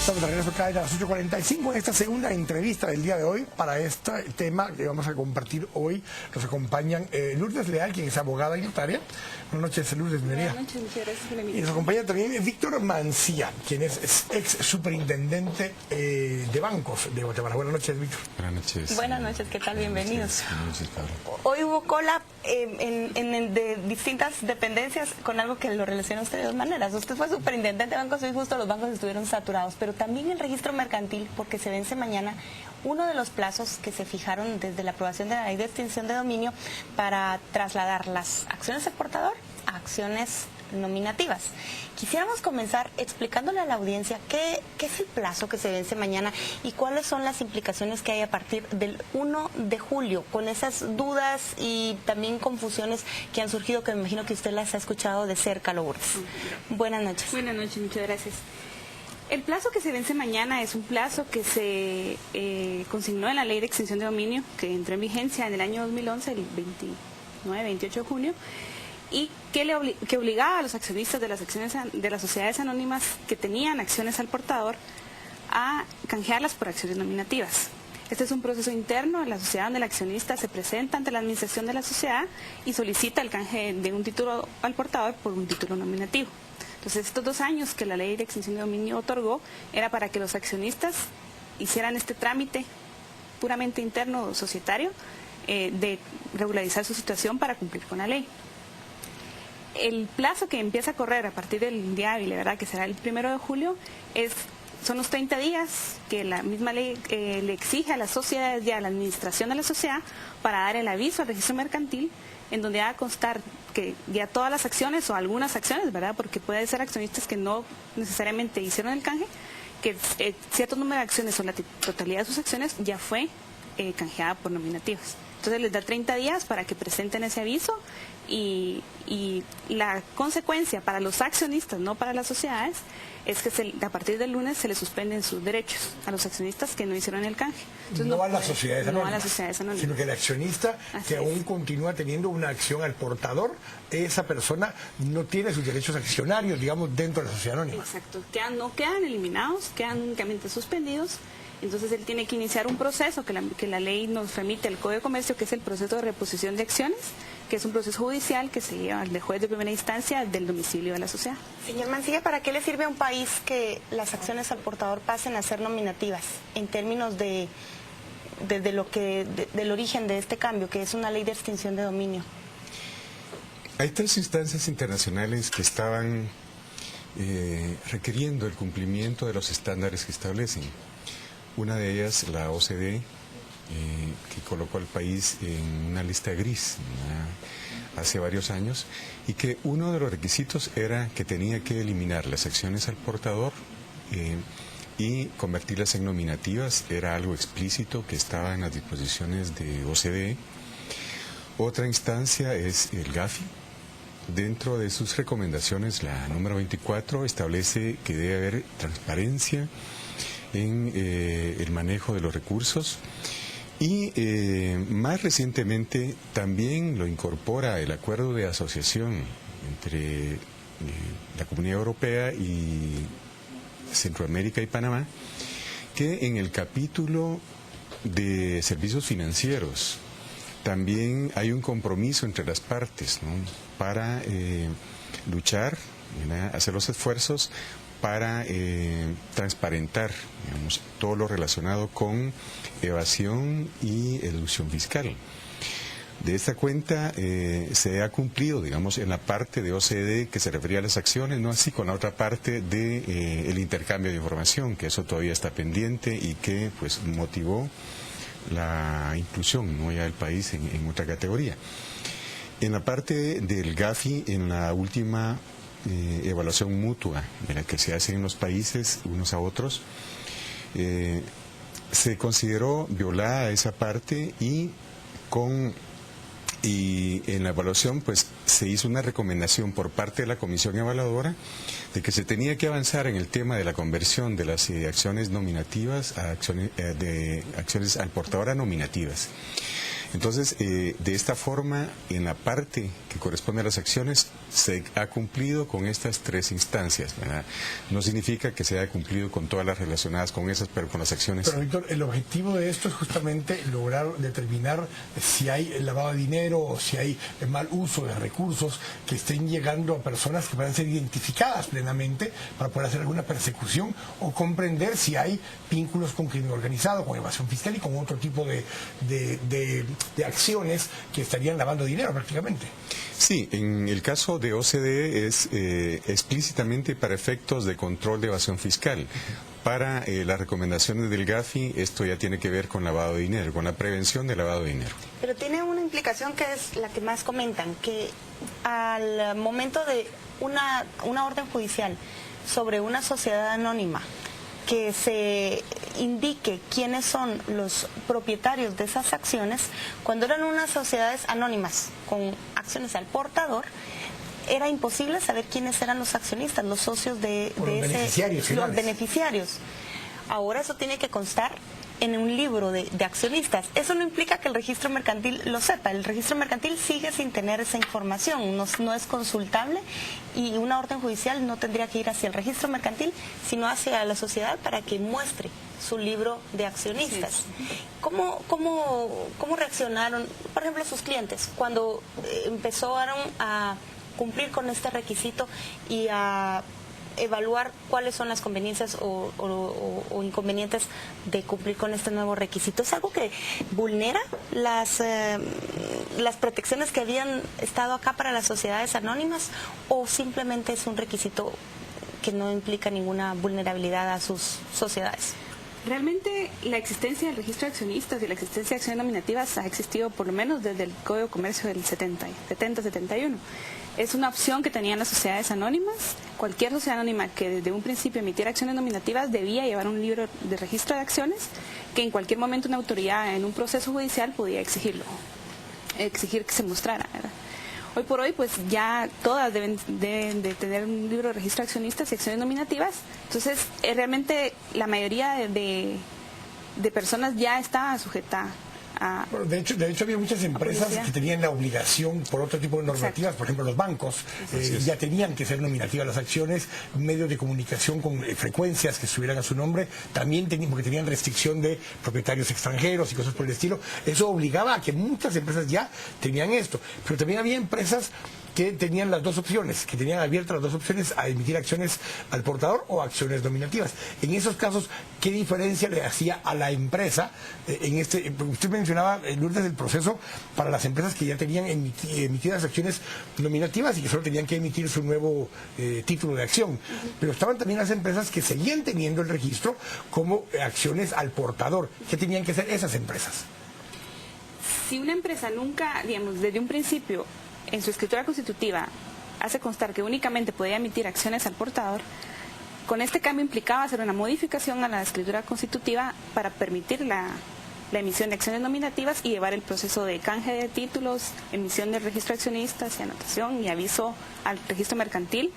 Estamos de regreso acá a las 8:45 en esta segunda entrevista del día de hoy. Para este tema que vamos a compartir hoy nos acompañan Lourdes Leal, quien es abogada y notaria. Buenas noches, Lourdes, bienvenida. Buenas noches, muchas gracias por la invitación. Y nos acompaña también Víctor Mancía, quien es ex superintendente de bancos de Guatemala. Buenas noches, Víctor. Buenas noches. Buenas noches, ¿qué tal? Bienvenidos. Buenas noches, Pablo. Hoy hubo cola de distintas dependencias con algo que lo relaciona a usted de dos maneras. Usted fue superintendente de bancos y justo los bancos estuvieron saturados, pero también el registro mercantil, porque se vence mañana uno de los plazos que se fijaron desde la aprobación de la ley de extinción de dominio para trasladar las acciones del portador a acciones nominativas. Quisiéramos comenzar explicándole a la audiencia qué es el plazo que se vence mañana y cuáles son las implicaciones que hay a partir del 1 de julio, con esas dudas y también confusiones que han surgido, que me imagino que usted las ha escuchado de cerca, Lourdes. Buenas noches. Buenas noches, muchas gracias. El plazo que se vence mañana es un plazo que se consignó en la ley de extinción de dominio, que entró en vigencia en el año 2011, el 29-28 de junio, y que obligaba a los accionistas de las sociedades anónimas que tenían acciones al portador a canjearlas por acciones nominativas. Este es un proceso interno en la sociedad donde el accionista se presenta ante la administración de la sociedad y solicita el canje de un título al portador por un título nominativo. Entonces, estos 2 años que la ley de extinción de dominio otorgó era para que los accionistas hicieran este trámite puramente interno societario de regularizar su situación para cumplir con la ley. El plazo que empieza a correr a partir del día hábil, ¿verdad?, que será el 1 de julio, son los 30 días que la misma ley le exige a las sociedades y a la administración de la sociedad para dar el aviso al registro mercantil, en donde va a constar que ya todas las acciones o algunas acciones, ¿verdad?, porque puede ser accionistas que no necesariamente hicieron el canje, que cierto número de acciones o la totalidad de sus acciones ya fue canjeada por nominativos. Entonces les da 30 días para que presenten ese aviso y la consecuencia para los accionistas, no para las sociedades, es que a partir del lunes se les suspenden sus derechos a los accionistas que no hicieron el canje. Entonces, no a las sociedades anónimas, no a las sociedades anónimas, sino que el accionista que aún continúa teniendo una acción al portador, esa persona no tiene sus derechos accionarios, digamos, dentro de la sociedad anónima. Exacto, no quedan eliminados, quedan únicamente suspendidos. Entonces él tiene que iniciar un proceso que la ley nos remite al Código de Comercio, que es el proceso de reposición de acciones, que es un proceso judicial que se lleva al juez de primera instancia del domicilio de la sociedad. Señor Mancilla, ¿para qué le sirve a un país que las acciones al portador pasen a ser nominativas en términos del origen de este cambio, que es una ley de extinción de dominio? Hay 3 instancias internacionales que estaban requiriendo el cumplimiento de los estándares que establecen. Una de ellas, la OCDE, que colocó al país en una lista gris hace varios años, y que uno de los requisitos era que tenía que eliminar las acciones al portador y convertirlas en nominativas. Era algo explícito que estaba en las disposiciones de OCDE. Otra instancia es el GAFI. Dentro de sus recomendaciones, la número 24 establece que debe haber transparencia en el manejo de los recursos, y más recientemente también lo incorpora el acuerdo de asociación entre la Comunidad Europea y Centroamérica y Panamá, que en el capítulo de servicios financieros también hay un compromiso entre las partes, ¿no?, para luchar, ¿verdad?, hacer los esfuerzos para transparentar, digamos, todo lo relacionado con evasión y elusión fiscal. De esta cuenta se ha cumplido, digamos, en la parte de OCDE que se refería a las acciones, no así con la otra parte de el intercambio de información, que eso todavía está pendiente y que pues motivó la inclusión, ¿no?, ya del país en otra categoría. En la parte del GAFI, en la última evaluación mutua de la que se hace en los países unos a otros, se consideró violada esa parte y en la evaluación pues se hizo una recomendación por parte de la comisión evaluadora de que se tenía que avanzar en el tema de la conversión de las acciones nominativas a acciones al portador a nominativas. Entonces, de esta forma, en la parte que corresponde a las acciones, se ha cumplido con estas 3 instancias, ¿verdad? No significa que se haya cumplido con todas las relacionadas con esas, pero con las acciones. Pero, Víctor, el objetivo de esto es justamente lograr determinar si hay lavado de dinero o si hay mal uso de recursos que estén llegando a personas que puedan ser identificadas plenamente para poder hacer alguna persecución o comprender si hay vínculos con crimen organizado, con evasión fiscal y con otro tipo de acciones que estarían lavando dinero prácticamente. Sí, en el caso de OCDE es explícitamente para efectos de control de evasión fiscal. Para las recomendaciones del GAFI, esto ya tiene que ver con lavado de dinero, con la prevención de lavado de dinero. Pero tiene una implicación que es la que más comentan, que al momento de una orden judicial sobre una sociedad anónima, que se indique quiénes son los propietarios de esas acciones, cuando eran unas sociedades anónimas con acciones al portador, era imposible saber quiénes eran los accionistas, los socios de los beneficiarios. Ahora eso tiene que constar en un libro de accionistas. Eso no implica que el registro mercantil lo sepa. El registro mercantil sigue sin tener esa información, no es consultable, y una orden judicial no tendría que ir hacia el registro mercantil, sino hacia la sociedad para que muestre su libro de accionistas. ¿Cómo reaccionaron, por ejemplo, sus clientes cuando empezaron a cumplir con este requisito y a evaluar cuáles son las conveniencias o inconvenientes de cumplir con este nuevo requisito? ¿Es algo que vulnera las protecciones que habían estado acá para las sociedades anónimas, o simplemente es un requisito que no implica ninguna vulnerabilidad a sus sociedades? Realmente la existencia del registro de accionistas y la existencia de acciones nominativas ha existido por lo menos desde el Código de Comercio del 70-71. Es una opción que tenían las sociedades anónimas. Cualquier sociedad anónima que desde un principio emitiera acciones nominativas debía llevar un libro de registro de acciones que en cualquier momento una autoridad en un proceso judicial podía exigir que se mostrara, ¿verdad? Hoy por hoy, pues ya todas deben de tener un libro de registro de accionistas y acciones nominativas. Entonces, realmente la mayoría de personas ya está sujeta a... Bueno, de hecho había muchas empresas que tenían la obligación por otro tipo de normativas. Exacto. Por ejemplo, los bancos ya tenían que ser nominativas las acciones, medios de comunicación con frecuencias que estuvieran a su nombre, también porque tenían restricción de propietarios extranjeros y cosas por el estilo. Eso obligaba a que muchas empresas ya tenían esto, pero también había empresas que tenían las 2 opciones, que tenían abiertas las 2 opciones a emitir acciones al portador o acciones nominativas. En esos casos, ¿qué diferencia le hacía a la empresa usted mencionaba, Lourdes, el proceso para las empresas que ya tenían emitidas acciones nominativas y que solo tenían que emitir su nuevo título de acción? Pero estaban también las empresas que seguían teniendo el registro como acciones al portador. ¿Qué tenían que hacer esas empresas? Si una empresa nunca, digamos, desde un principio, en su escritura constitutiva, hace constar que únicamente podía emitir acciones al portador, con este cambio implicaba hacer una modificación a la escritura constitutiva para permitir la emisión de acciones nominativas y llevar el proceso de canje de títulos, emisión del registro de accionistas y anotación y aviso al registro mercantil